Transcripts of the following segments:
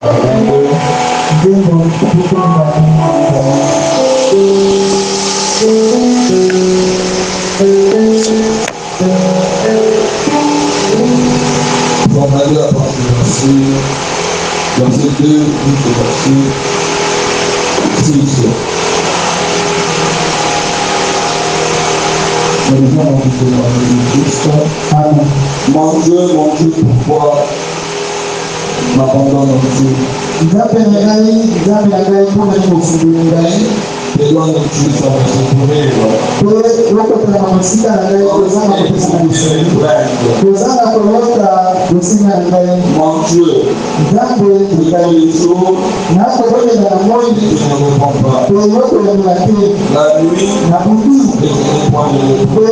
On va aller à partir verset 2 jusqu'au verset 6. Mon Dieu, pourquoi m'abandonnes-tu? Éloigne-tu sans me secourir? Mon Dieu, dans les jours, je ne réponds pas. La nuit, et je n'ai point de repos.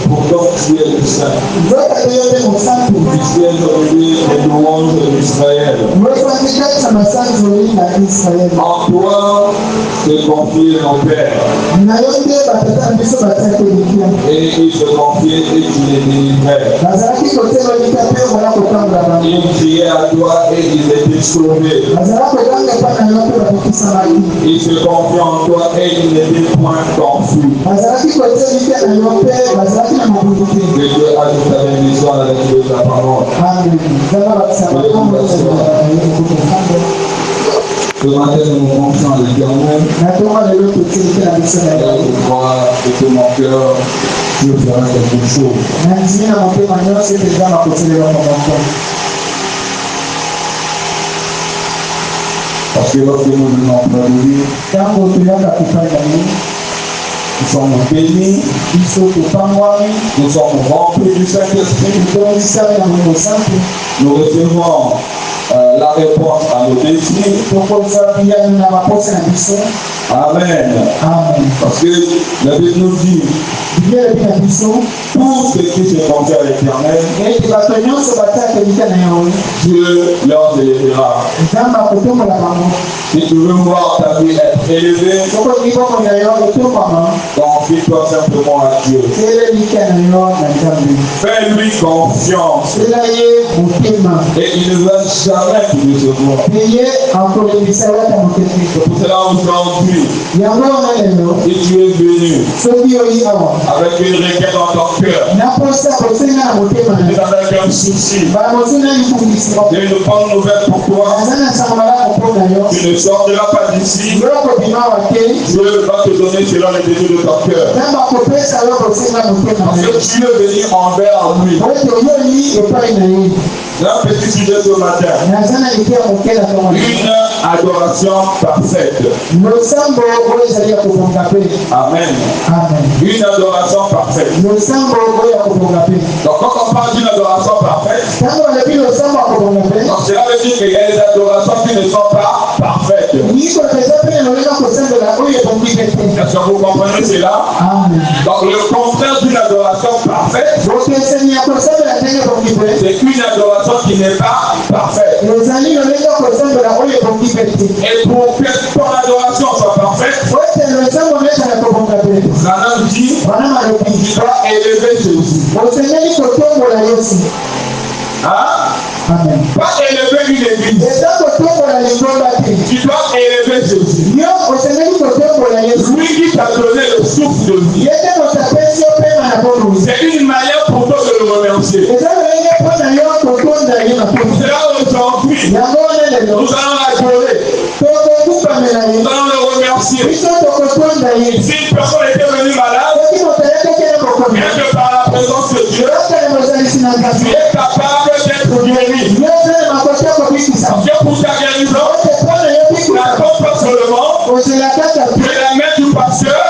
Pourtant tu es le Saint. Tu es l'orgueil et louange d'Israël. En toi, c'est confié mon Père. Et il se confiait et tu les délivrais. Il criait à toi et il était sauvé. Il se confiait en toi et il n'était point confus. Que Dieu ajoute la bénédiction à la lecture de la parole. Ce matin, nous nous confions à l'Éternel. Et je crois que tout mon cœur, Dieu fera quelque chose. Parce que lorsque nous venons près de lui, nous sommes bénis, nous sommes remplis du Saint-Esprit, nous recevons la réponse à nos désirs. Amen. Parce que la Bible nous dit tout ce qui se confie à l'Éternel, Dieu leur délivrera. Si tu veux voir ta vie être élevée, confie-toi simplement à Dieu. Fais-lui confiance. Et il ne va jamais te décevoir. Pour cela aujourd'hui, si tu es venu avec une requête dans ton cœur, avec un souci, j'ai une bonne nouvelle pour toi. Tu ne sortiras pas d'ici. Dieu va te donner selon les désirs de ton cœur. Parce que tu es venu envers lui. Un petit sujet ce matin. Une adoration parfaite. Amen. Une adoration parfaite. Donc quand on parle d'une adoration parfaite, donc cela veut dire qu'il y a des adorations qui ne sont pas parfaites. Est-ce que vous comprenez cela? Donc le contraire d'une adoration parfaite, c'est une adoration qui n'est pas parfaite. Et pour que ton adoration soit parfaite, Nana dit, tu dois élever Jésus. Hein? Pas élever une église. Tu dois élever Jésus. Lui qui t'a donné le souffle de vie. C'est une manière pour toi de le remercier. Cela aujourd'hui, nous allons l'adorer. Nous allons le remercier. Si une personne était venue malade, bien que par la présence de Dieu, tu es capable d'être guéri. Parce que pour ta guérison, la compte seulement, tu es la main du pasteur,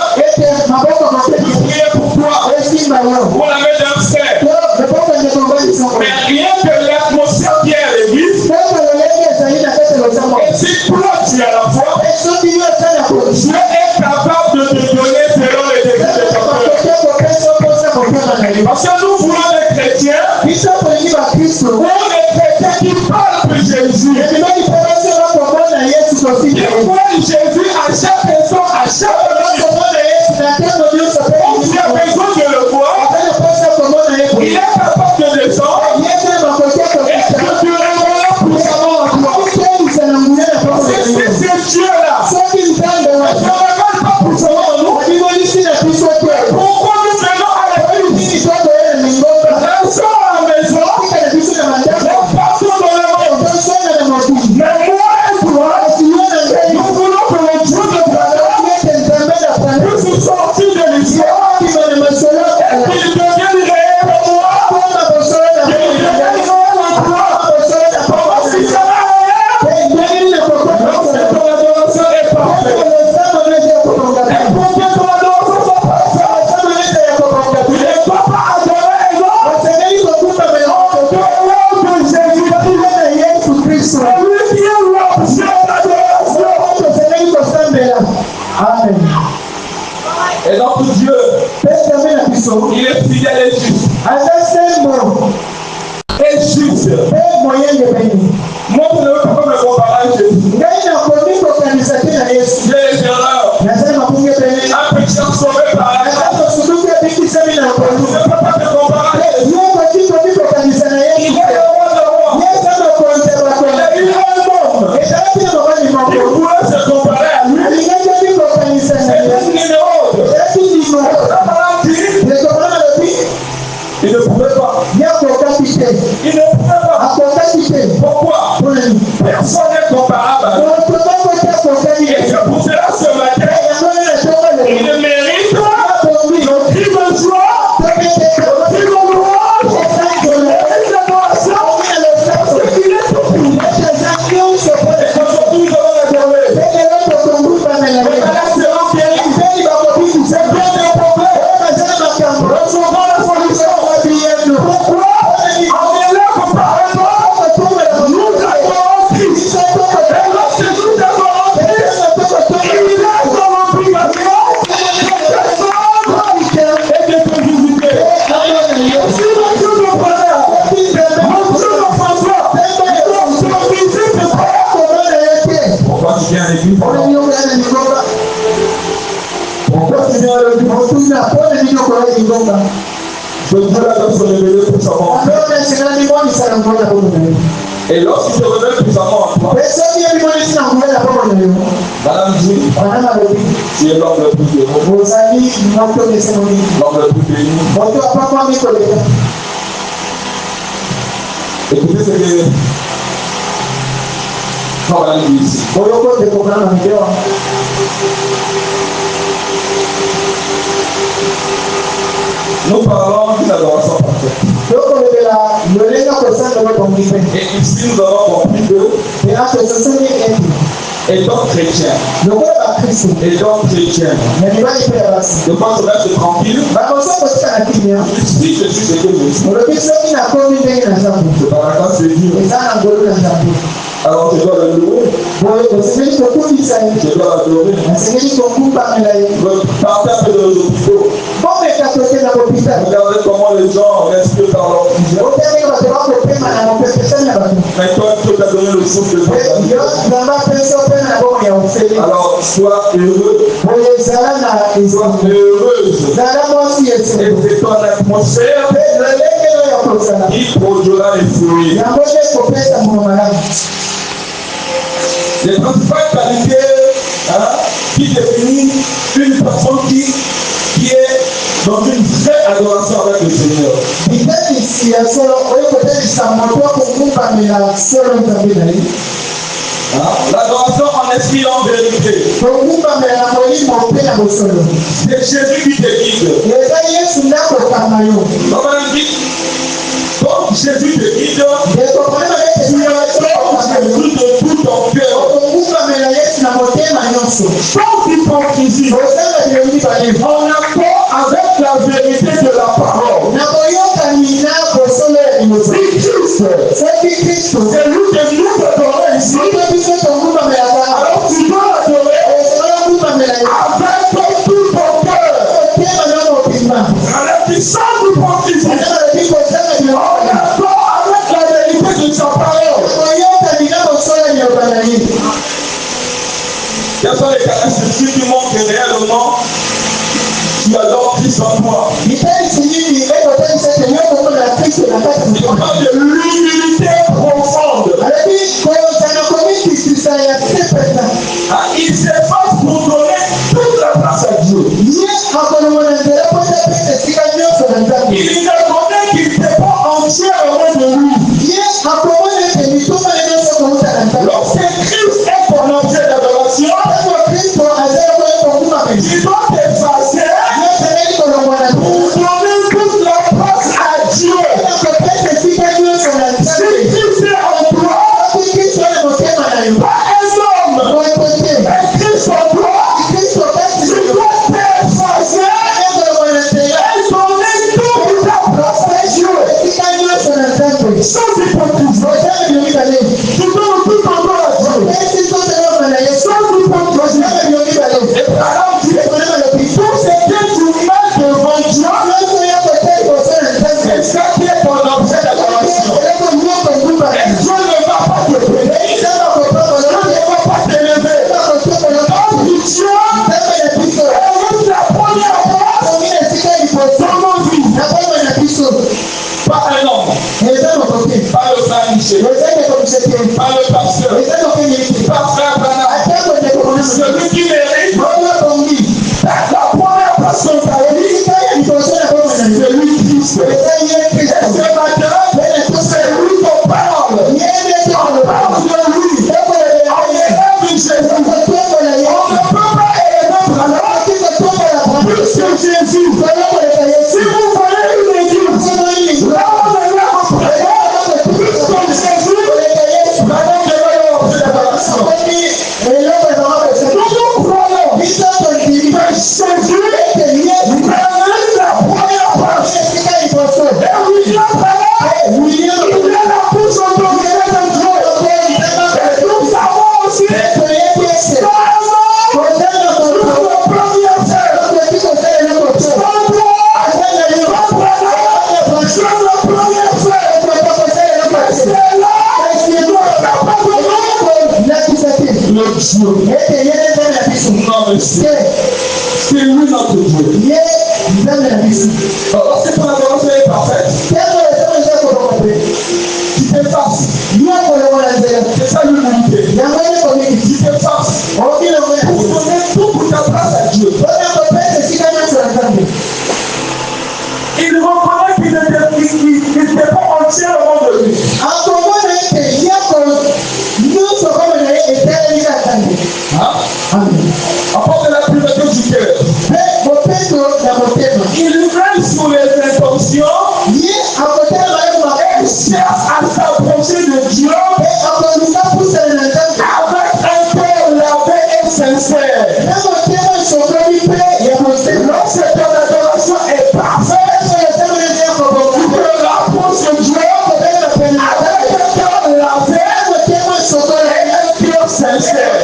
vous priez pour toi, pour la main d'un frère. Mais rien que l'atmosphère qui est à l'église, et si toi tu es à la foi, Dieu est capable de te donner selon les décrets de ton cœur. Parce que nous voulons des chrétiens, ou des chrétiens qui parlent de Jésus. Ils voient Jésus à chaque instant, à chaque moment. On a besoin de le voir. Il est capable de descendre. Et structurellement puissamment en toi. Celui qui est l'objet d'adoration. Amen. Et notre Dieu, il est fidèle et juste. Et juste. Moi, je ne veux pas me comparer à Jésus. J'ai les erreurs. Un pécheur sauvé par la grâce. Je ne peux pas me comparer à Jésus. Il est le roi de roi. Il est un homme. Il voulait se comparer à lui. C'est un numéro. Il ne pouvait pas. Il ne pouvait pas. Pourquoi? Personne n'est comparable à lui. Et c'est pour cela ce matin, il ne mérite pas notre cri de joie, notre cri de louange, notre cri d'adoration, parce qu'il est tout pour nous. Et aujourd'hui, nous allons l'adorer. Mais là, c'est l'empirique. C'est bien des problèmes. Recevons la solution. Pourquoi? On est là pour parler. Nous adorons Christ. Et lorsque nous adorons Christ, il est dans l'obligation et de te visiter. Si mon Dieu me prenait, mon Dieu me François, je me visite pas. Pourquoi tu viens à l'église? Pourquoi tu viens à l'église? Je Dieu va se révéler puissamment. Et lorsqu'il se révèle puissamment en toi, Madame dit, tu es l'homme le plus heureux, l'homme le plus béni. Écoutez ce que Madame dit ici. Nous parlons d'une adoration parfaite. Et ici, nous avons compris que étant chrétien, de quoi cela se tranquille, si je suis ce que je suis, c'est par la grâce de Dieu. Alors je dois le louer, je dois l'adorer. Partez un peu de l'hôpital. Regardez comment les gens respirent par leur oxygène. Mais toi, Dieu t'a donné le souffle de ta vie. Alors, sois heureux. Sois heureuse. Et c'est ton atmosphère qui produira les fruits. Les principales qualités qui définissent une personne qui est dans une vraie adoration avec le Seigneur. L'adoration en esprit et en vérité. C'est Jésus qui te guide. Donc Jésus te guide. Tu adores Jésus de tout ton cœur. Sans hypocrisie. En accord avec la vérité de la parole. C'est Christ. C'est lui que nous adorons ici. Alors tu dois l'adorer avec tout ton cœur. Avec sans hypocrisie. En accord avec la vérité de sa parole. Quelles sont les caractéristiques qui montrent que réellement tu adores Christ en toi? On parle de l'humilité profonde. Il s'efface pour donner toute la place à Dieu. Il ne connaît qu'il n'est pas entièrement de lui. Lorsque Christ est ton objet d'adoration, il doit t'effacer pour donner toute la place à Dieu. Si Christ est en toi, Dieu. Non, monsieur. C'est lui notre Dieu. Lorsque ton adoration est parfaite, tu t'effaces. C'est ça l'humilité. Tu t'effaces. Pour donner tout pour ta place à Dieu. Il reconnaît qu'il n'était pas entièrement de lui. Apporte la pureté du cœur. Il veille sur les intentions et cherche à s'approcher de Dieu avec un cœur lavé et sincère. Lorsque ton adoration est parfaite, tu te rapproches de Dieu avec un cœur lavé et un cœur sincère.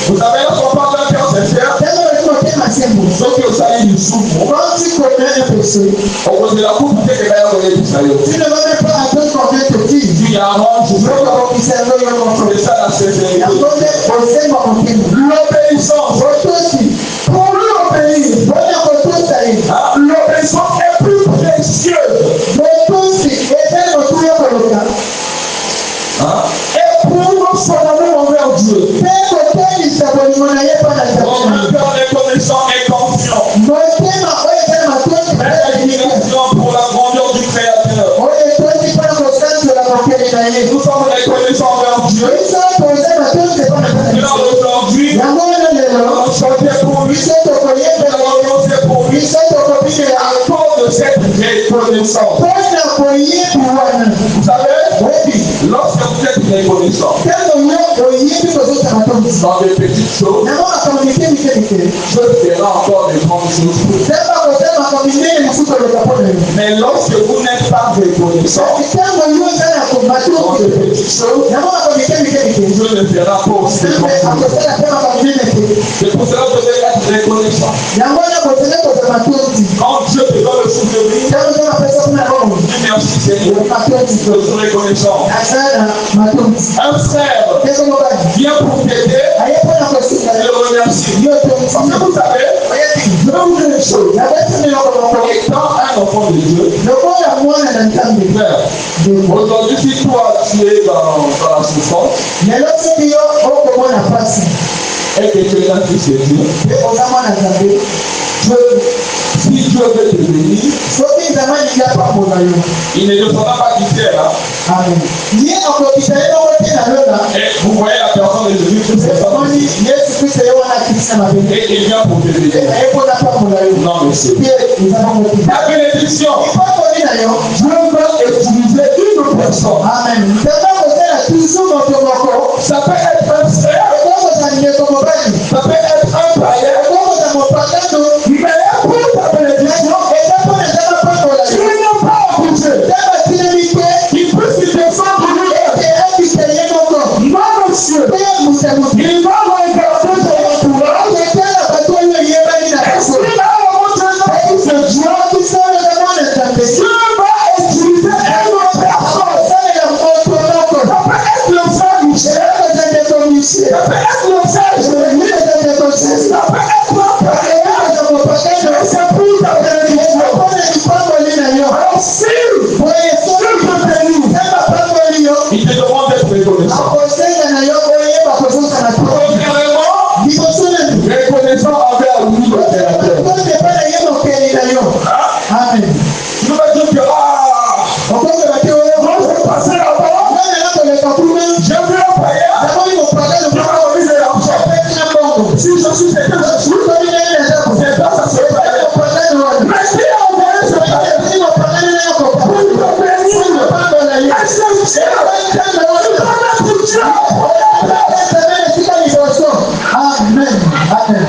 Vous savez, lorsqu'on parle d'un cœur sincère, ceux qui ont sali du souffle, on la coupe pour que les gars aient du salut. Tu ne vas même pas attendre qu'on vienne te dire. Tu y arranges, je veux pas qu'on c'est ça la sincérité. L'obéissance. Pour lui obéir, l'obéissance est plus précieuse. Et pour son amour envers Dieu. Mon cœur est connaissant et confiant. Admiration pour la grandeur du Créateur. Nous sommes reconnaissants envers Dieu. Alors aujourd'hui, on chantait pour lui, on dansait pour lui, à cause de cette reconnaissance. Vous savez, lorsque vous êtes reconnaissant dans des petites choses, Dieu fera encore des grandes choses. Mais lorsque vous n'êtes pas reconnaissant dans des petites choses, Dieu ne fera pas aussi des grandes choses. C'est pour cela que vous devez être reconnaissant. Quand Dieu te donne le souffle de vie, dis merci Seigneur. Je suis reconnaissant. Un frère vient pour t'aider et le remercier. Parce que vous savez, je vais vous dire une chose. Étant un enfant de Dieu, aujourd'hui, si toi tu es dans la souffrance, et que tu es un fils de Dieu, si Dieu veut te bénir, il ne fera pas quitter là. Amen. Et vous voyez la personne de Jésus, et il vient pour te bénir. Non, monsieur. La bénédiction, Dieu va utiliser une personne. Amen. Ça peut être un frère, ça peut être un païen, mais pour ta bénédiction, tu n'es pas obligé. Il peut se défendre lui-même. Non, monsieur. Il va regarder ton entourage. Est-ce qu'il a montré ce Dieu? Dieu va utiliser une autre personne. Ça peut être le frère Michel. Ça peut être le frère Jérémie. Ça peut être le frère. C'est pour ta bénédiction. Alors si Dieu te bénit, il te demande d'être reconnaissant. Premièrement, reconnaissant envers lui le Créateur. Amen. Nous va dire que moi je vais passer là-bas, je veux un païen, je vais organiser l'argent. Si je suis ce que je suis, c'est pas ça se fait. Mais qui a envoyé ce païen pour te bénir? Est-ce que tu es Amen. Amen.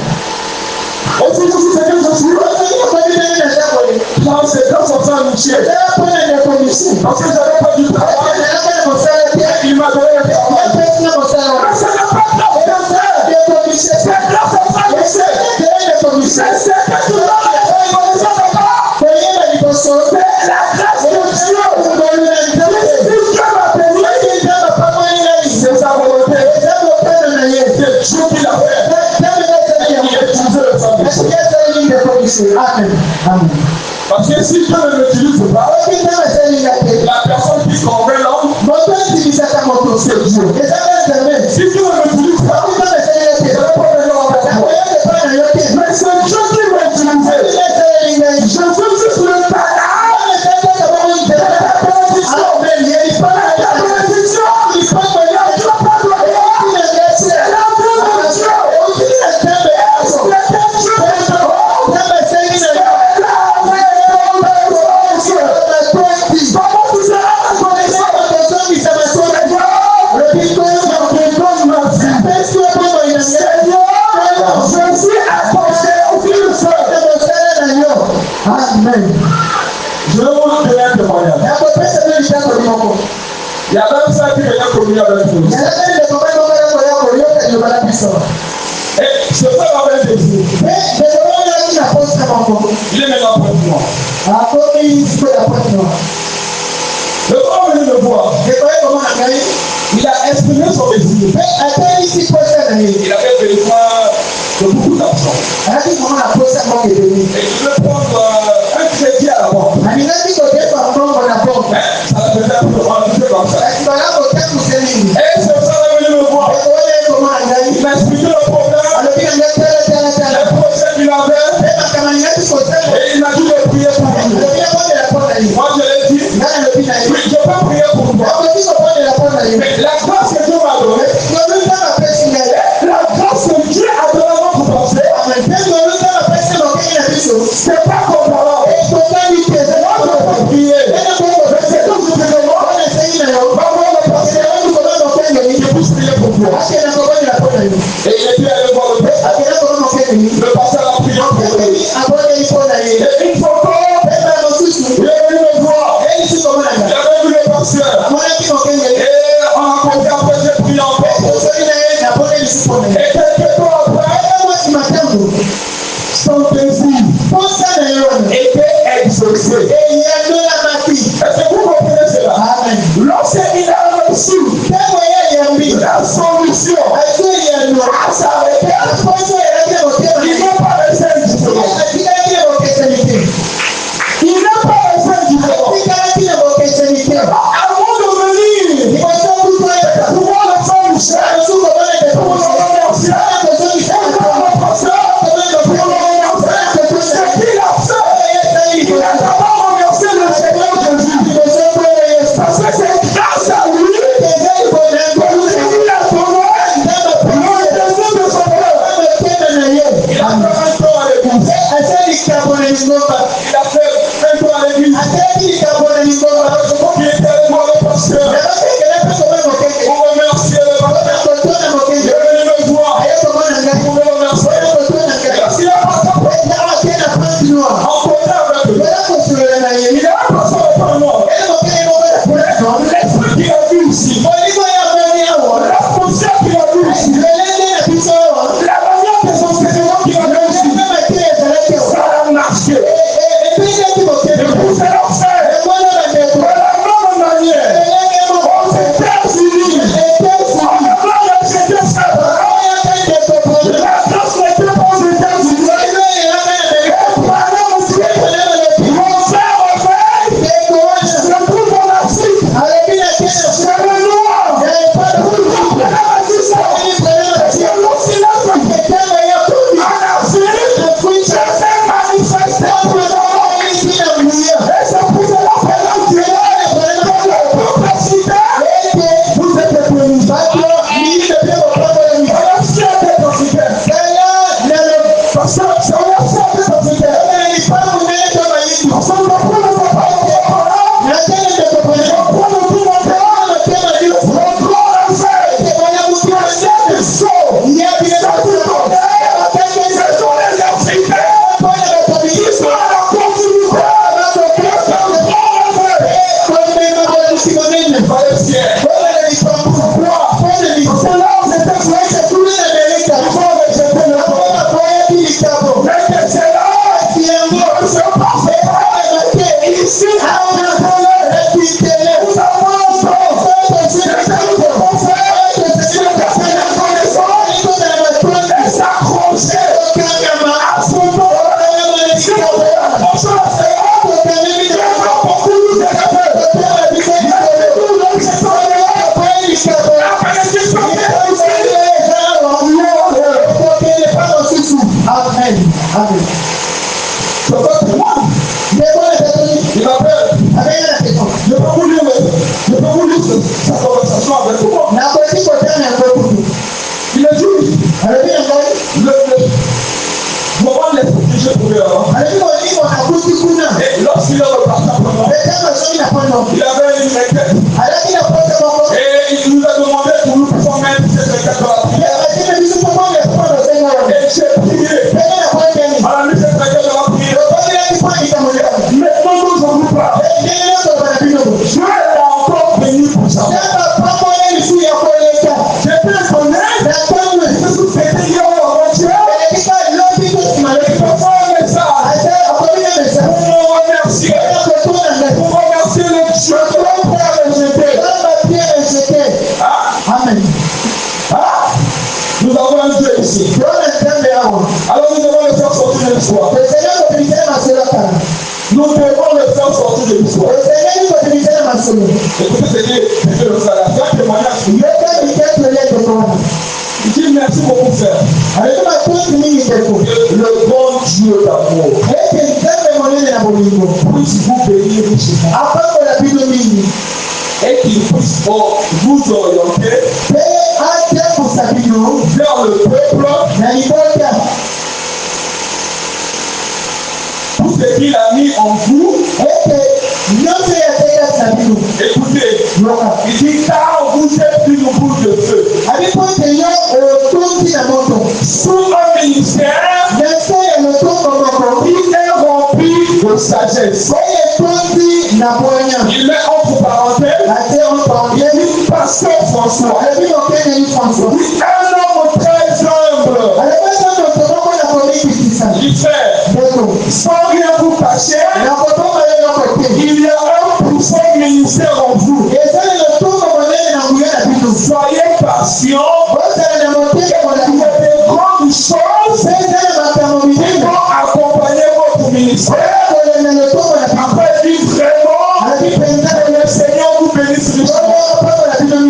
Est-ce que je suis ce que je suis? C'est dans son sang Michel. Parce que je n'avais pas du travail. Il m'a donné le travail. Mais ce n'est pas grâce à frère. C'est grâce à frère Michel. C'est que tu l'as c'est la grâce de Dieu. Si Dieu m'a béni, c'est sa volonté. Amen. Parce que si Dieu ne m'utilise pas, la personne qui convainc l'homme, c'est Dieu. Si Dieu ne m'utilise pas, je ne vais pas venir en personne. Mais c'est Dieu qui m'a utilisé. Je suis juste le canal. Amen. Je vais vous donner un témoignage. Il y a même ça qui vient communier avec nous. Et ce frère avait des yeux. Il est maintenant près de moi. Le frère venu me voir. Il a exprimé son désir. Il avait besoin de beaucoup d'argent. Et il veut prendre un crédit à la banque. Ça le faisait un peu comme ça. Et ce frère est venu me voir. Il m'a expliqué le problème. Le projet qu'il avait. Et il m'a dit de prier pour lui. Moi je l'ai dit. Oui, je peux prier pour toi. Mais la grâce que Dieu m'a donnée, la grâce que Dieu a donnée à notre pensée, c'est pas comparable. Moi je peux prier. Mais c'est tout ce que je demande. Va voir le passé. Je puisse prier pour toi. Et il était allé voir le père. Le pasteur a prié pour lui. Et une photo. Il est venu me voir. J'avais vu le pasteur. Et on a compris après j'ai prié en paix. Et quelques temps après, son désir était exaucé. Est-ce que vous comprenez cela? Lorsqu'il a reçu la solution à sa requête, il n'a pas laissé indifférent. Il n'a pas laissé indifférent. Avant de venir, pouvoir le faire Michel, pour le remercier, Amen. C'est pas pour moi. Il m'appelle. Je peux vous lire sa conversation avec moi. Il a dit, le moment de l'esprit que j'ai trouvé avant. Et lorsqu'il est reparti après moi, il avait une requête. Et il nous a demandé pour nous pouvoir mettre cette requête dans la prière. Et j'ai prié. On a mis cette requête dans la prière. Maintenant, nous en nous parlons. Dieu est encore béni pour ça. J'ai pu connaître. C'était hier ou avant-hier. Nous avons un Dieu ici. Alors nous devons le faire sortir de l'histoire. Nous devons le faire sortir de l'histoire. Écoutez ce que le frère a fait témoignage. Il dit merci beaucoup frère. Le bon Dieu d'amour puisse vous bénir richement. Et qu'il puisse vous orienter vers le peuple. Tout ce qu'il a mis en vous. Écoutez, il dit car vous êtes une boule de feu. Sous un ministère qui est rempli de sagesse. Il met entre parenthèses pasteur François. Oui, un homme très humble. Il fait sans rien vous cacher. Il y a un puissant ministère en vous. Soyez patients. Il y a des grandes choses qui vont accompagner votre ministère. Après, dit vraiment que le Seigneur vous bénisse richement.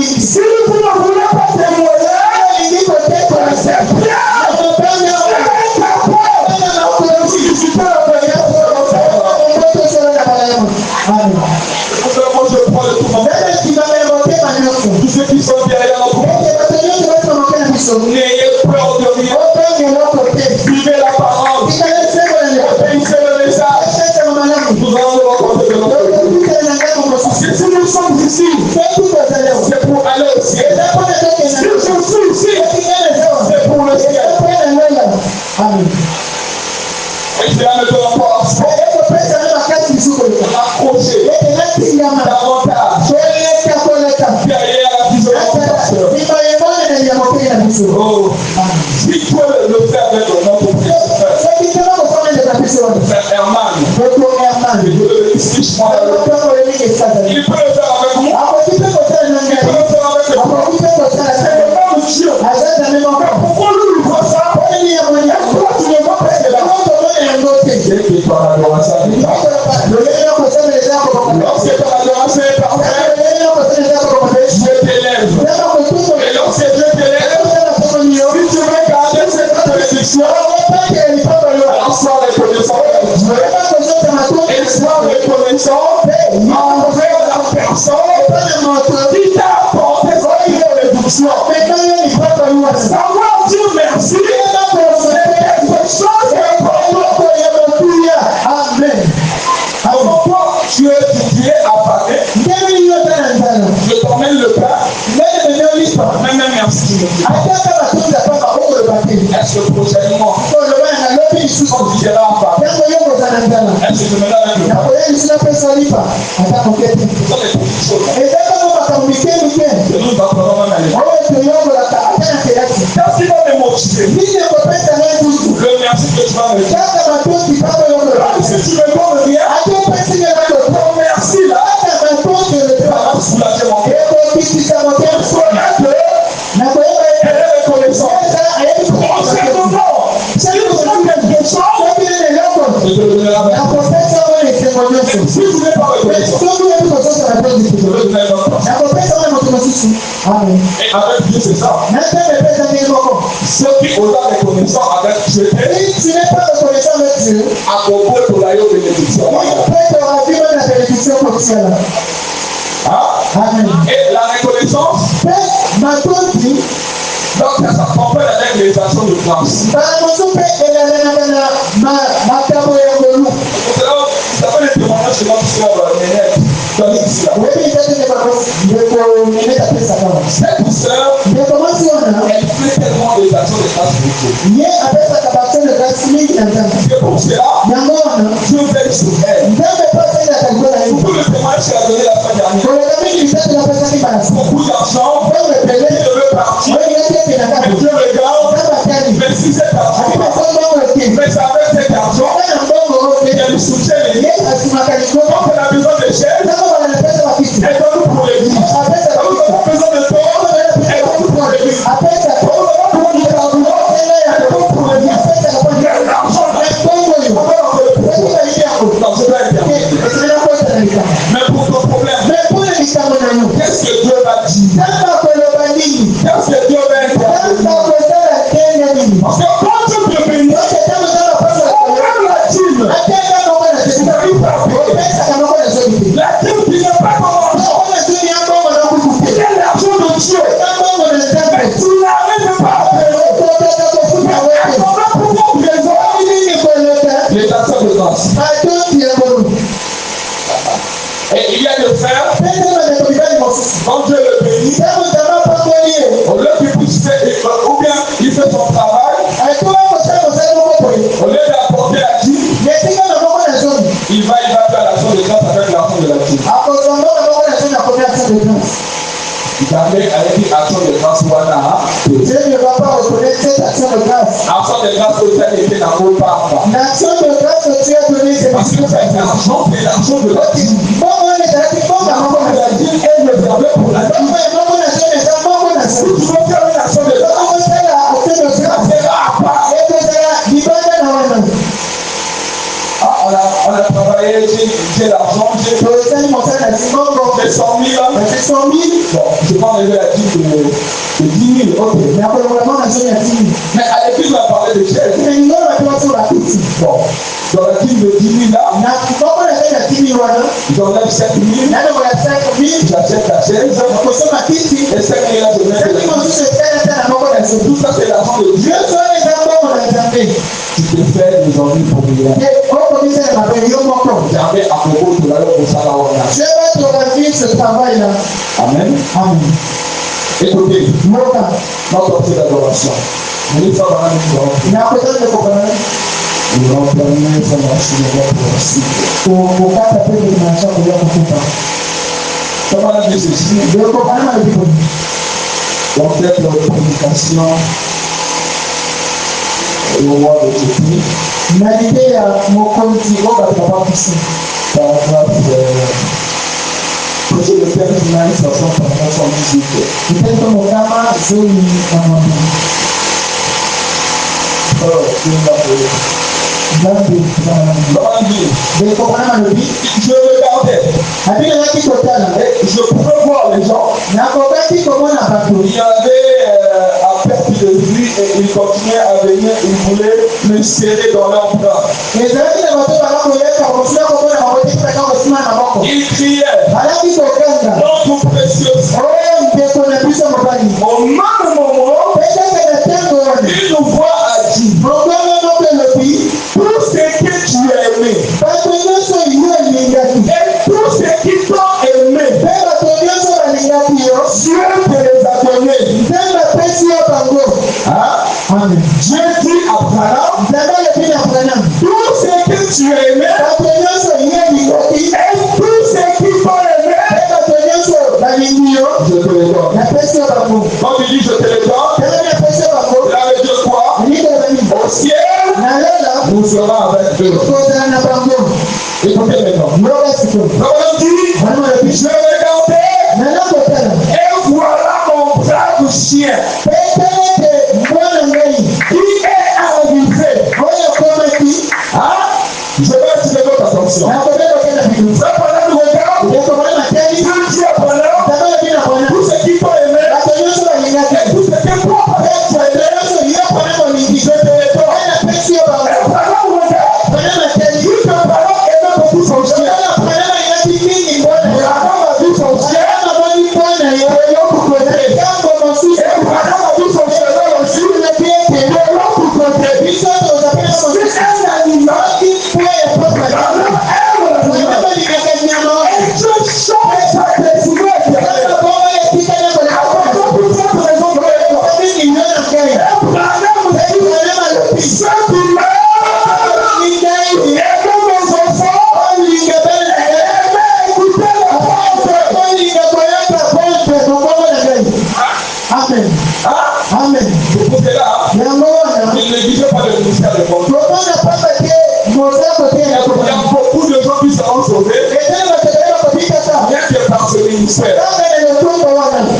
Si vous ne voulez pas témoigner, c'est bien. Moi, je prends le tout mon cœur. Tous ceux qui sont derrière notre groupe, n'ayez peur de rien. Vivez la parole. Obéissez le message. Nous allons nous rencontrer de notre groupe. Si nous sommes ici, c'est pour aller au ciel. Si je suis ici, c'est pour le ciel. Amen. Et je vais mettre encore accroché davantage derrière la vision de mon pasteur. Oh, si tu peux le faire avec notre frère Herman, il peut le faire avec moi. Il peut le faire avec moi. C'est le même Dieu. Pourquoi lui voit ça? Pourquoi tu ne vois pas que là? C'est que ton adoration est parfaite. Lorsque ton adoration est parfaite, Dieu t'élève. Et lorsque Dieu t'élève, si tu veux garder cette bénédiction, alors sois reconnaissant de Dieu. Et sois reconnaissant envers la personne qui t'a apporté cette bénédiction. Savoir dire merci, c'est quelque chose d'important. Amen. Alors toi, tu es étudié à Paris. Je t'emmène le plat. Même merci. Est-ce que prochainement, on dira en Paris? Est-ce que je me donne un peu? Ce sont les petites choses. Que nous apprenons même à l'école. Qu'est-ce qui va me motiver? Le merci que tu vas me dire. Si tu me donnes rien, ton merci là, ça va soulager mon cœur. Elle est reconnaissante. Concernant, c'est une chose quelque chose. Je te donnerai la main. Si tu n'es pas reconnaissant, je vais te donner l'autre. Amen. Et avec Dieu, c'est ça. Ceux qui ont la reconnaissance avec Dieu, si tu n'es pas reconnaissant avec Dieu, à propos de la bénédiction. tu auras vu même la bénédiction pour ciel. Amen. Et la reconnaissance, donc ça s'accompagne avec les actions de grâce. Vous savez les témoignages que notre soeur Nénette donne ici. Cette soeur, elle fait tellement des actions de grâce pour Dieu. C'est pour cela, Dieu veille sur elle. Pour le témoignage qu'elle a donné la fin dernière. Beaucoup d'argent, il devait partir. Mais Dieu regarde, mais si cet argent, mais ça avec cet argent, il y a du soutien. Quand elle a besoin de chaises, elle donne pour l'église. Quand elle a besoin de porc, elle donne pour l'église. Quand elle a besoin de carburant, elle donne pour l'église. L'argent, mais pour ton problème, qu'est-ce que Dieu va dire? Qu'est-ce que Dieu va dire? Parce que quand Dieu te bénit, on même la dîme. La dîme qui n'est pas comme l'argent. C'est l'argent de Dieu. Mais tu n'arrives pas à payer. Les actions de grâce. Et il y a des frères, quand Dieu le bénit, au lieu qu'il puisse faire, ou bien il fait son travail, au lieu d'apporter la dîme, il va faire l'action de grâce avec l'argent de la dîme. Jamais avec une action de grâce, Dieu ne va pas reconnaître cette action de grâce. Action de grâce que tu as été dans vos parents. L'action de grâce que tu as donnée, c'est parce que c'est l'argent de la dîme. La dîme est réservée pour la dîme. Si tu veux faire une action de grâce, c'est à part. On a travaillé, j'ai l'argent, j'ai 100 000. Bon, je vais enlever la dîme de 10 000. Ok. Mais à l'église, on a parlé de chaises. Bon, dans la dîme de 10 000 là, j'enlève 7 000. J'achète la chaise. Et 5 000 là, je mets. Tout ça, c'est l'argent de Dieu. Tu te fais aujourd'hui pour rien. Jamais à propos de la loi pour ça. Dieu va te rendre ce travail-là. Amen. Amen. Écoutez, notre objet d'adoration. Nous sommes dans un Il y a peut-être des copains. Nous allons terminer son marché de la pour Pour quatre appels de marché pour la coupe. Comment on a dit ceci? Le copain m'a dit donc peut-être la communication au roi de Tchéquie. Nalité à mon conti au Baba Pissi. Paragraphe projet de thème final 78. Peut-être que mon gamin, je lui Je regardais. Je pouvais voir les gens. Il y avait à perte de vue et ils continuaient à venir. Ils voulaient me serrer dans leurs bras. Ils criaient. Non, tout précieux. Au même moment, ils nous voient à dire. Tout ce que tu as aimé. Et tout ce qui t'ont aimé. Dieu te les a donnés. Dieu dit à Abraham, tout ce que tu as aimé, et tout ce qui t'ont aimé, je te les donne. Quand il dit je te les donne, cela veut dire quoi? Au ciel, nous serons avec eux. Écoutez maintenant. Comme dit, je regardais, et voilà mon brave chien qui est arrivé. Je vais attirer votre attention. Tout ce qui t'ont Amen. Hein? Amen. C'est pour cela, ne négligez pas le ministère de Dieu. Il y a beaucoup de gens qui seront sauvés, rien que par ce ministère.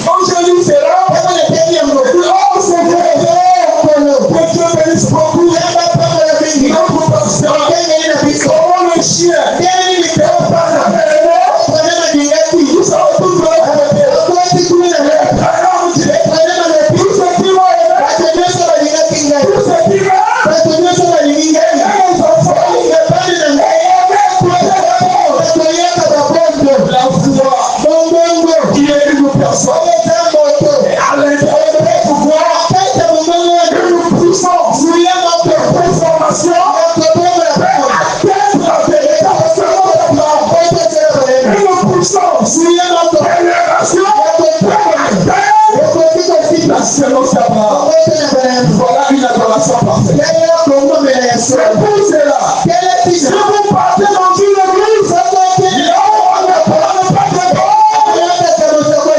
Quand je dis cela, oh Seigneur, que Dieu bénisse beaucoup. Notre pasteur, comment le chien, nous sommes tous voilà une adoration parfaite. C'est pour cela. Si vous partez dans une église, là où on ne parle pas de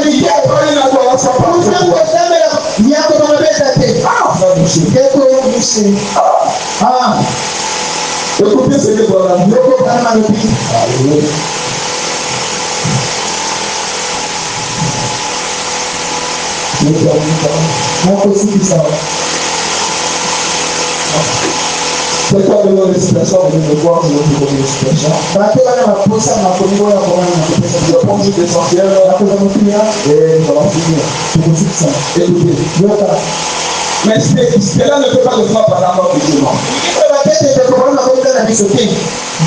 Dieu, il n'y a pas une adoration parfaite. Écoutez ce que voilà. C'est quoi de nos récitations, de nous voir de notre première récitation. Je prends juste l'essentiel et on va finir. Écoutez. Mais cela ne peut pas le faire pendant notre Dieu.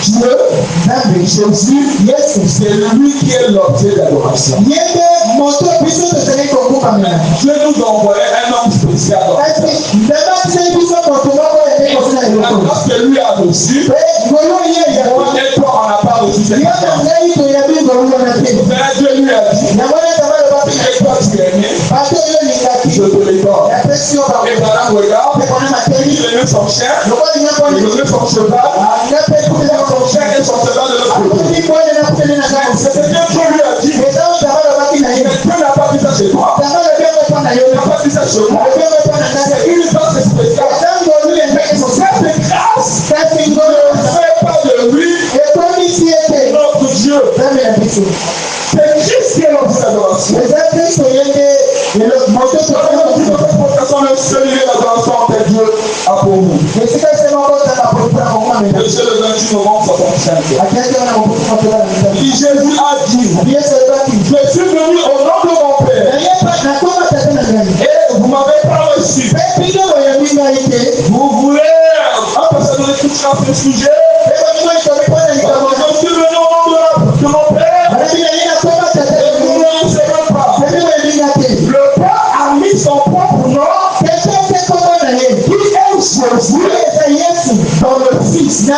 Dieu, Jésus, c'est lui qui est l'objet d'adoration. Dieu nous a envoyé un homme spécial. Lorsque lui a reçu, et toi on n'a pas reçu cette personne. Dieu lui a dit, et toi tu es né, je te le donne. Et voilà, regarde, il aimait son chien, il aimait son cheval, son chien et son cheval de l'autre côté. C'est ce que Dieu lui a dit. Mais Dieu n'a pas dit ça chez toi. Il n'a pas dit ça chez moi. C'est une grâce spéciale. Cette grâce ne fait pas de lui notre Dieu. C'est Christ qui est l'objet d'adoration. Celui d'adoration que Dieu a pour nous. Monsieur le 28 novembre 65. Jésus a dit, je suis venu au nom de mon Père. Et vous m'avez pas reçu. Vous voulez un personne de tout ça ce sujet. Je suis venu au nom de mon Père. Et vous ne le savez pas. Le Père a mis son propre nom. Jésus dans le Fils. Et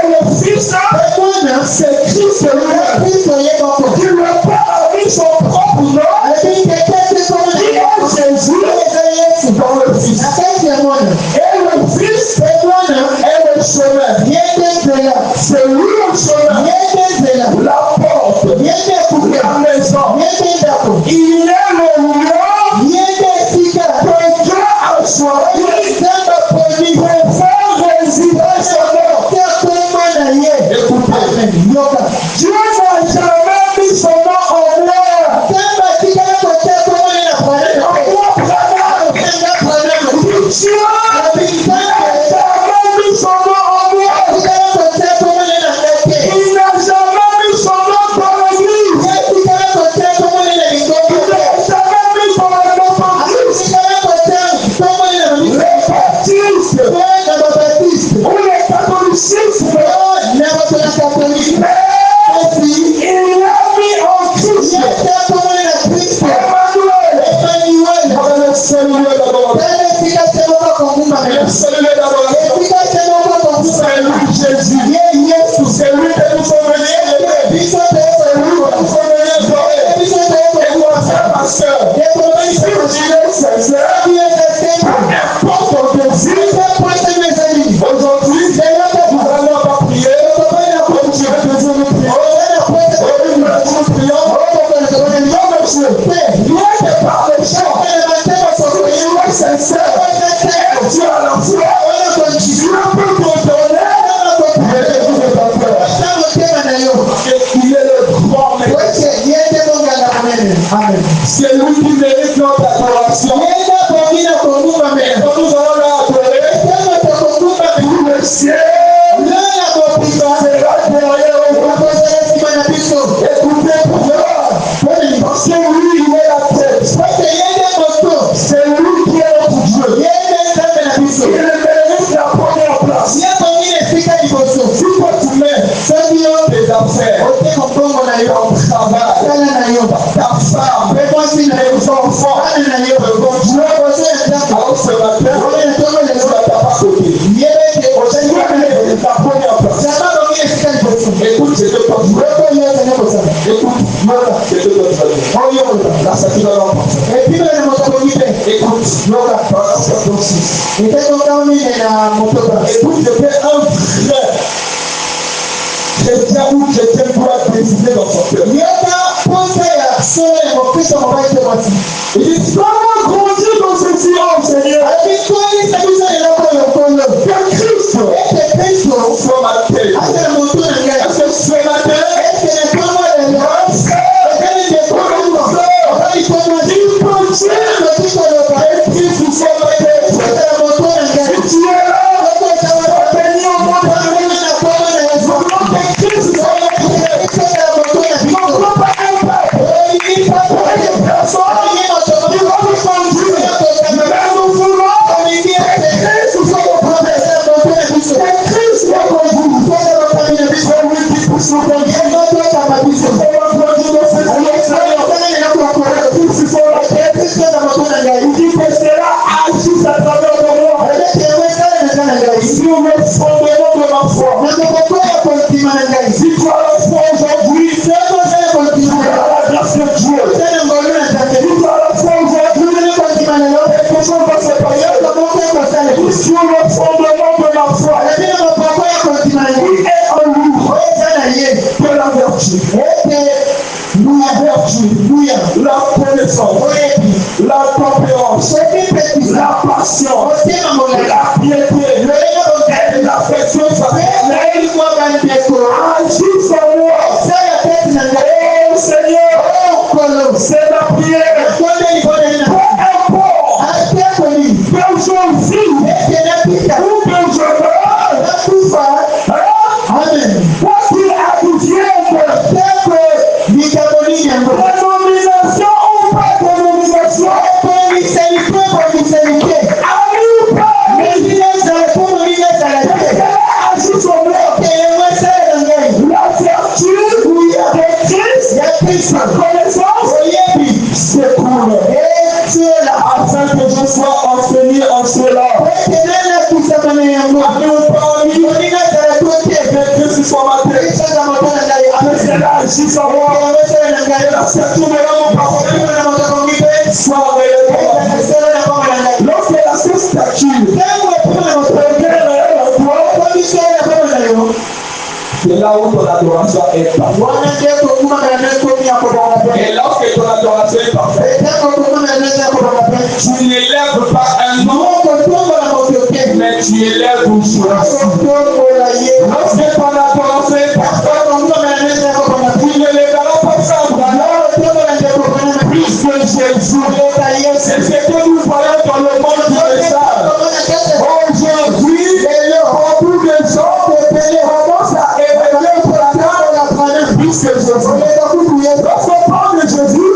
le Fils, c'est Christ lui-même. Qui le Père a mis son propre nom. Qui est Jésus dans le Fils. Et le Fils est le chemin. C'est lui le chemin. La porte. La maison. Il est le lieu que Dieu a choisi pour faire résider son nom. Écoutez, Dieu n'a jamais mis son nom en l'air. Dieu C'est lui qui mérite notre adoration. Et quand nous allons l'adorer, le ciel sera derrière nous. Écoutez pourquoi? Parce que lui, il est la tête. C'est lui qui est notre Dieu. Il mérite la première place. Si toi tu mets tes affaires, ton travail, ta femme, tes enfants devant Dieu, alors ce matin, tu n'as pas côté. Ta première place. Écoute, c'est de quoi tu veux. Écoute, c'est de quoi tu veux. Là, ça tu vas l'emporter. Écoute, écoute, j'étais un frère. Chrétien ou chrétien doit décider dans son cœur. Il dit, comment grandir dans ce silence, Seigneur? Que Christ soit ma tête. Est-ce que ce matin, la connaissance, la tempérance, la patience, la piété, l'affection fraternelle, agis sur moi. Oh Seigneur, c'est la prière. Peu importe, que je vis ou que je meurs, quoi qu'il advienne, dénomination ou pas dénomination, agis sur moi. La vertu de Christ, la connaissance, s'écoule. Afin que je sois enseigné en cela. Que ce soit ma tête. C'est là, agis sur moi. Et la vertu de mon parole soit réellement. Lorsque la statue c'est là où ton adoration est parfaite. Et lorsque ton adoration est parfaite, tu n'élèves pas un nom, mais tu élèves une chose. Lorsque ton adoration est parfaite, tu ne l'élèveras pas sans plus que Jésus. C'est ce que nous voyons dans le monde du message. Aujourd'hui, beaucoup de gens commencent à élever pour la terre plus que Jésus. Lorsqu'on parle de Jésus,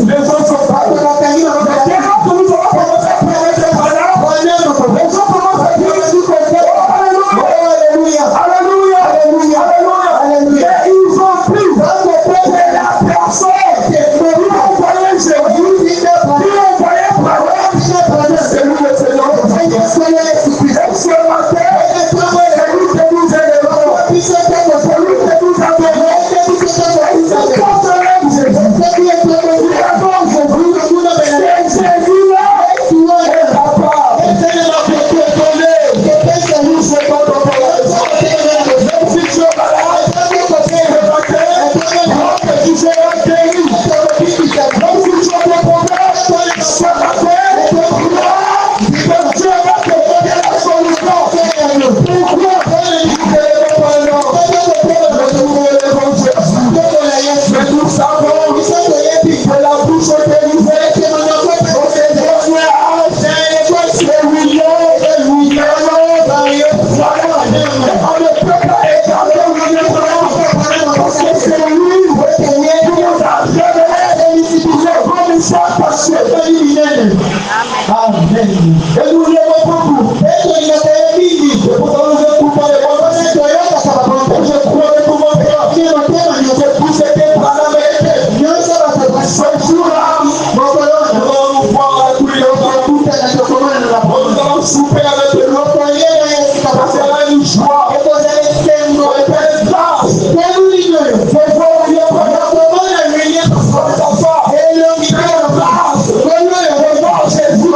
les gens sont pas. Mais dès que nous allons commencer à prêcher les gens commencent à dire Jésus comme ça. Alléluia, alléluia, alléluia, alléluia. Et ils ont pris la personne qui envoyait Jésus, qui envoyait parler, c'est lui le Seigneur. Et ce matin, c'est lui que nous élevons, c'est lui que nous adorons, mais nous savons que la bouche Amen. Et nous l'aimons beaucoup. Et nous l'aimons mingi. Et pour ça, nous écoutons les bonnes choses. Je crois que tout le monde est bien au thème. Je pousse les thèmes par la vérité. Dieu sera ce jour-là. Nous allons nous voir tous les autres. Nous allons souper avec eux. Parce qu'il y a une joie. Et vous allez faire une grâce. C'est pour vous dire comment la lumière se passe. Et le milieu de grâce. Jésus,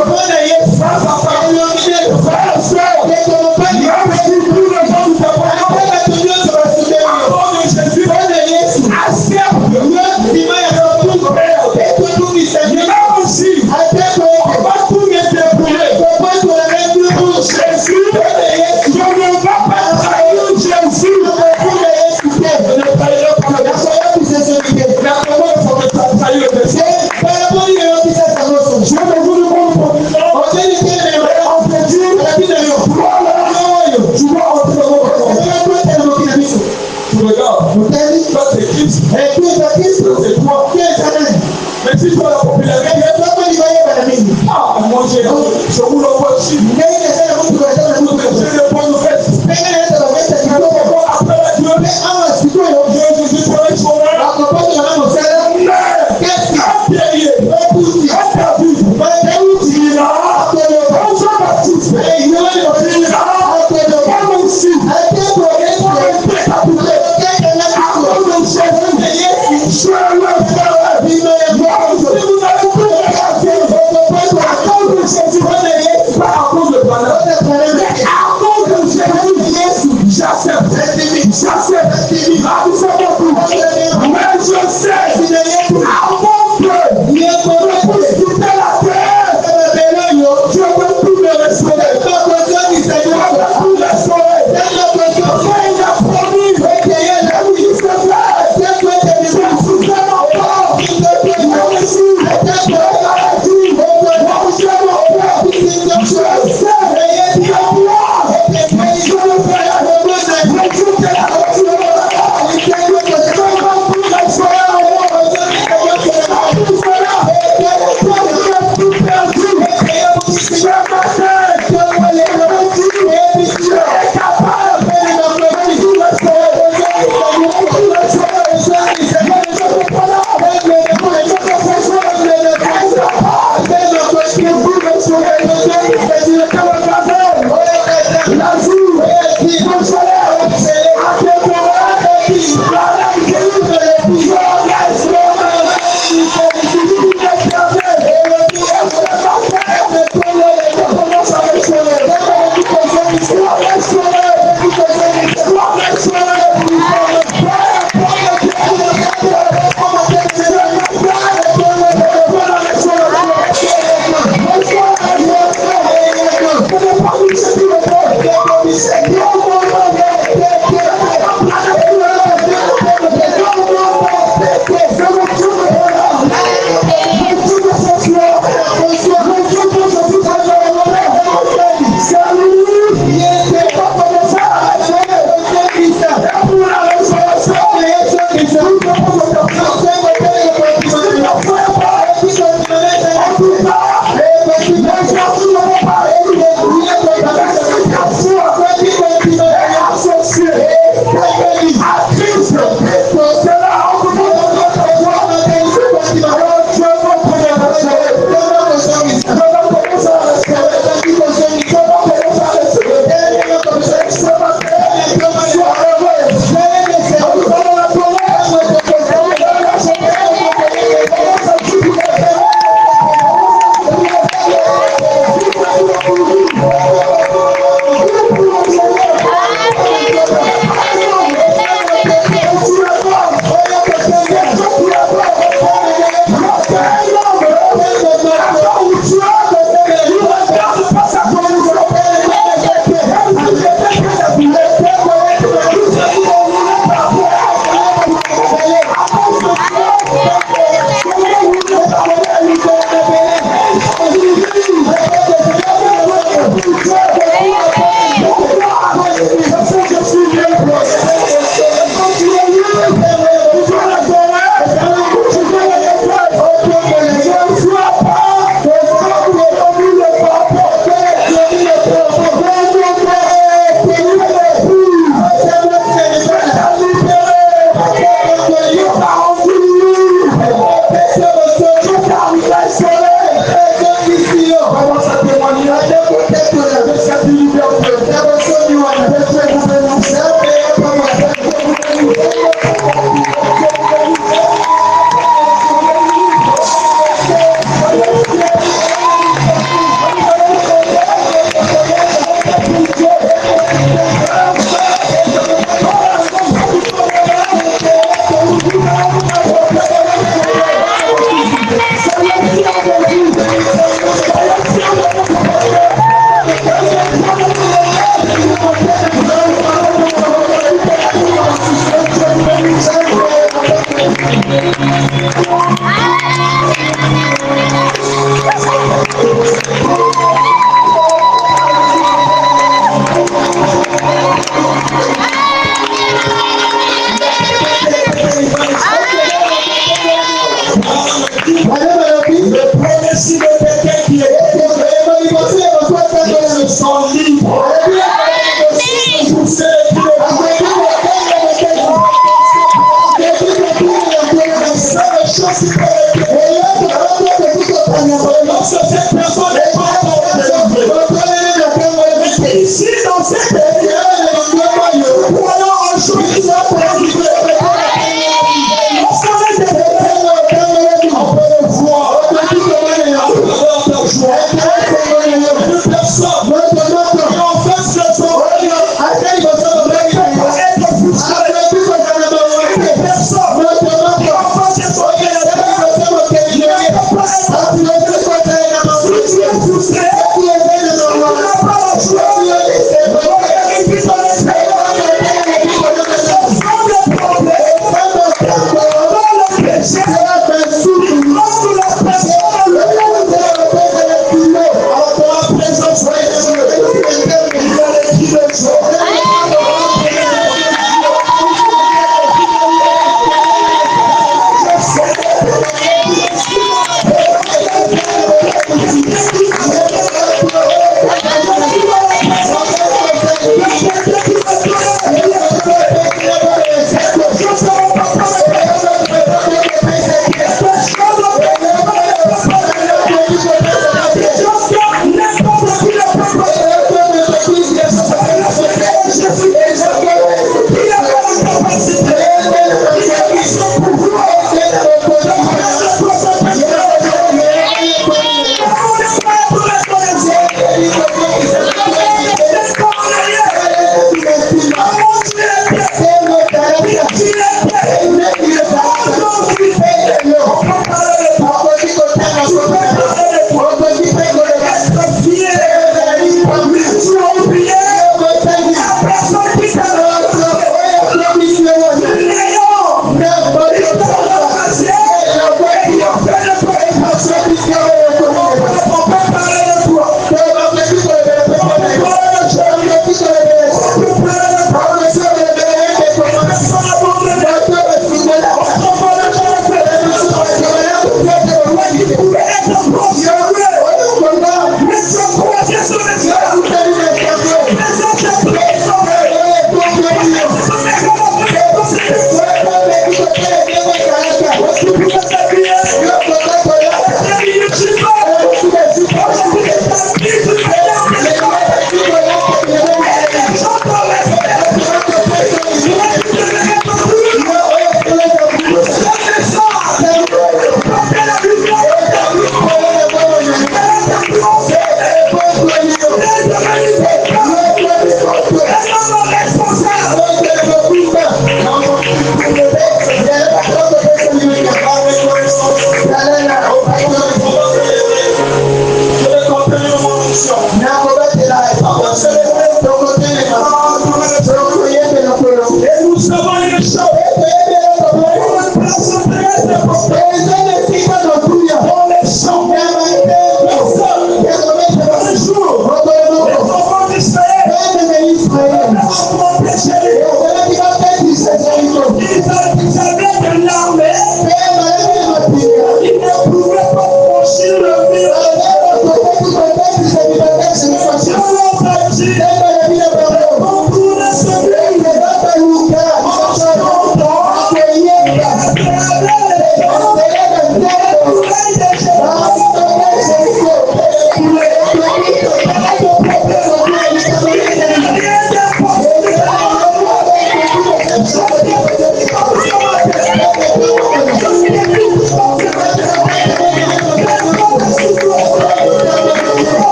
mais si tu as la popularité, moi je vous l'envoie ici. C'est le point de fête. Après la Dieu, Jésus prenait son œuvre. Qu'est-ce qu'il a guerrier? David, il a Jean-Baptiste, il a comme aussi. Je le ferai. Si vous avez plus de grâce, à cause de Jésus, pas à cause de Bala, mais à cause de Jésus, j'accepte. Mais je sais, avant que je puisse quitter la terre, je ne peux plus me restaurer. Je ne peux plus me restaurer. Mais il a promis, il se fait.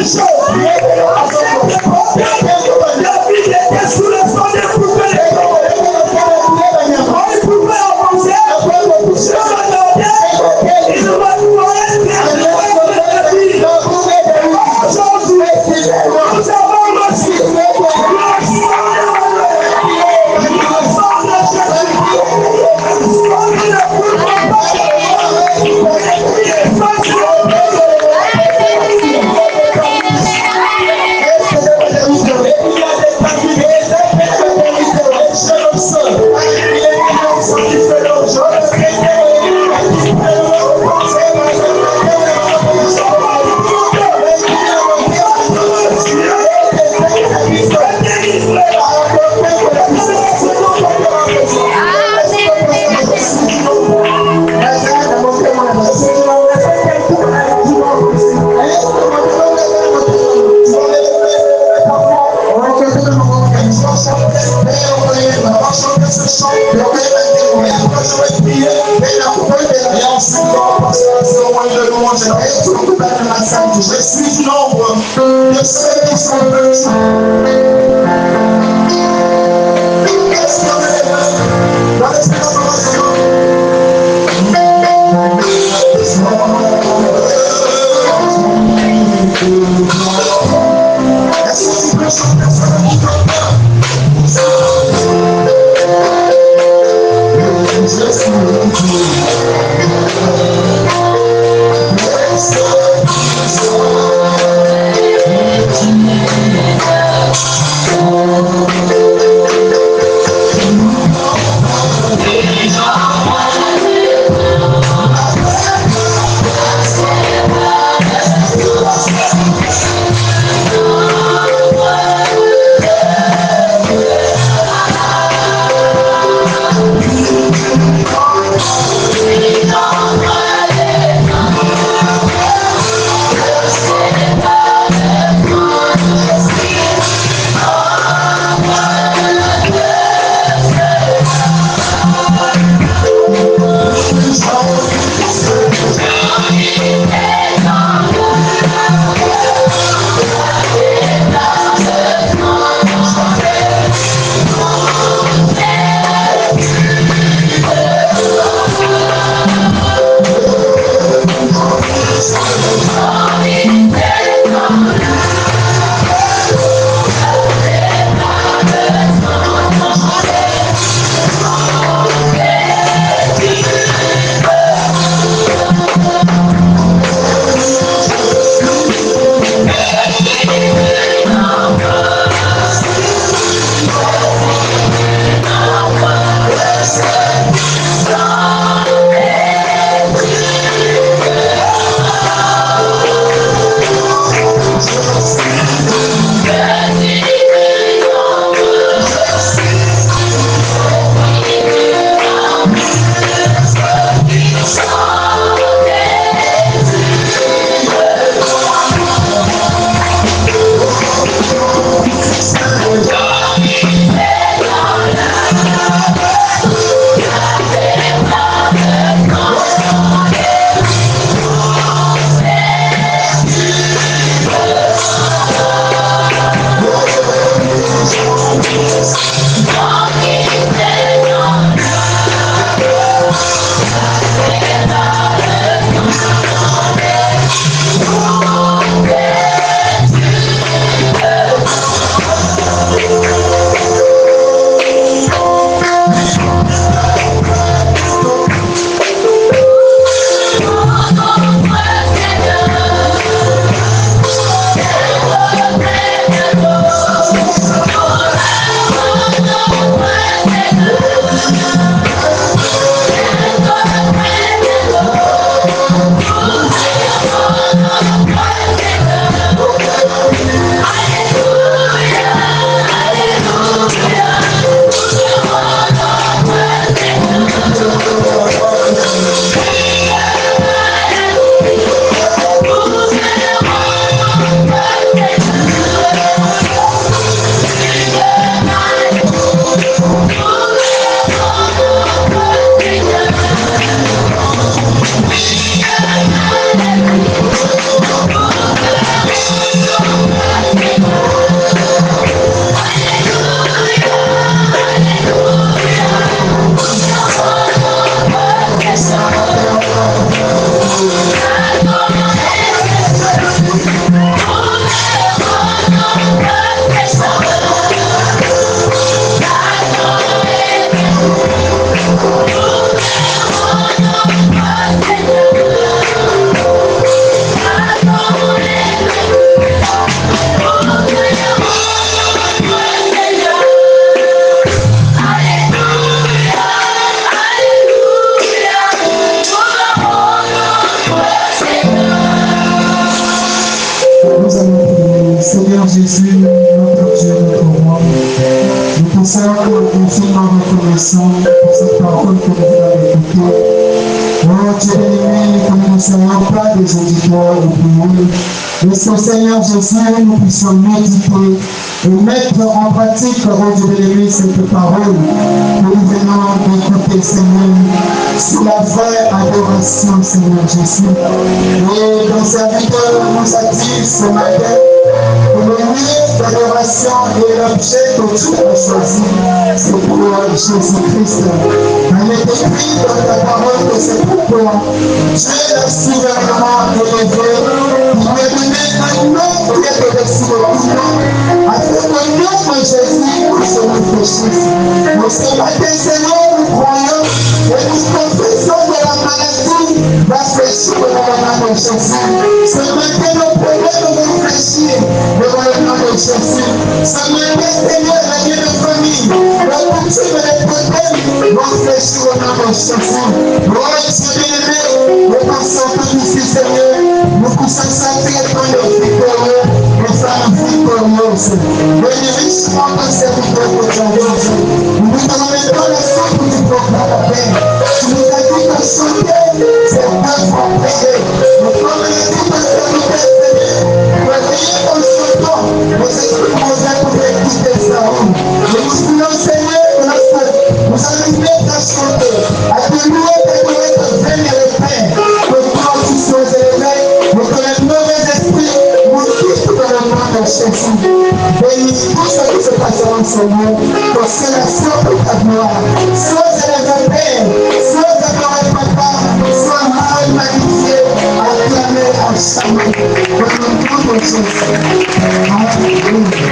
Show. louange. Je suis du nombre de ceux qui sont venus. Jésus, notre Dieu, notre roi, nous te servons, nous sommes reconnaissants pour cette parole que nous avons écoutée. Dieu bien-aimé, que nous ne soyons pas des auditeurs oubliés. Laisse Seigneur Jésus, nous puissions méditer et mettre en pratique, oh Dieu bien-aimé, cette parole que nous venons d'écouter, Seigneur, sous la vraie adoration, Seigneur Jésus. Et nos serviteurs nous attirent ce matin que le lieu d'adoration et l'objet que tu as choisi, c'est pour Jésus-Christ. Il est écrit dans ta parole que c'est pourquoi Dieu l'a souverainement élevé. Il lui a donné un nom qui est au-dessus de tout nom, afin que le nom de Jésus se réfléchisse. Mais ce matin, Seigneur, nous croyons et nous confessons que la maladie va fléchir devant le nom de Jésus. Ce matin, nous prenons de réfléchir devant le nom de Jésus. Ce matin, Seigneur, la vie de famille, la coutume et les problèmes vont fléchir au nom de Jésus. Oh, Dieu bien-aimé, nous pensons que ici, Seigneur, nous puissions sentir comme des victorieux, des femmes victorieuses. Venez richement dans ces victoires aujourd'hui. Nous te remettons la sorte du proclame la paix. Tu nous as dit de chanter, c'est pas pour prier. Nous te remettons de servir, Seigneur. Réveillez ton chantant, nos esprits nous accouvrent quitter sa roue. Et nous voulons, Seigneur, lorsque nous allons mettre à chanter, à te louer, t'adorer, te vénérer, Père, que toi tu sois élevé, mais que les mauvais esprits nous quittent dans le nom de Jésus. Bénis tout ce qui se passera en ce monde, pour célébration de ta gloire. Sois élevé, Père, sois adoré, Papa, sois mal magnifié, acclamé, achamé. Dans le nom de Jésus. Alléluia.